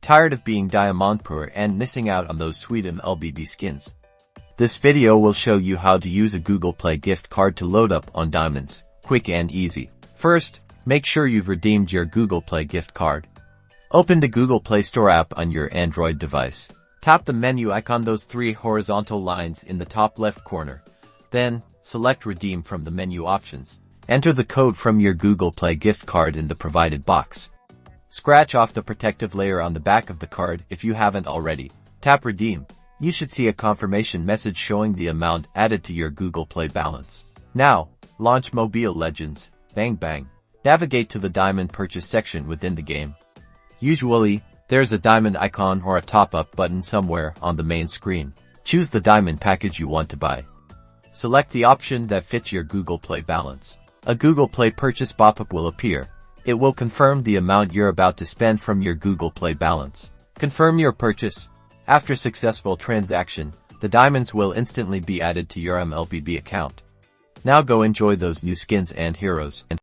Tired of being diamond poor and missing out on those sweet Mlbb skins? This video will show you how to use a Google Play gift card to load up on diamonds, quick and easy. First, make sure you've redeemed your Google Play gift card. Open the Google Play Store app on your Android device. Tap the menu icon, those three horizontal lines in the top left corner. Then, select Redeem from the menu options. Enter the code from your Google Play gift card in the provided box. Scratch off the protective layer on the back of the card if you haven't already. Tap Redeem. You should see a confirmation message showing the amount added to your Google Play balance. Now, launch Mobile Legends. Bang bang. Navigate to the diamond purchase section within the game. Usually, there's a diamond icon or a top-up button somewhere on the main screen. Choose the diamond package you want to buy. Select the option that fits your Google Play balance. A Google Play purchase pop-up will appear. It will confirm the amount you're about to spend from your Google Play balance. Confirm your purchase. After successful transaction, the diamonds will instantly be added to your Mlbb account. Now go enjoy those new skins and heroes.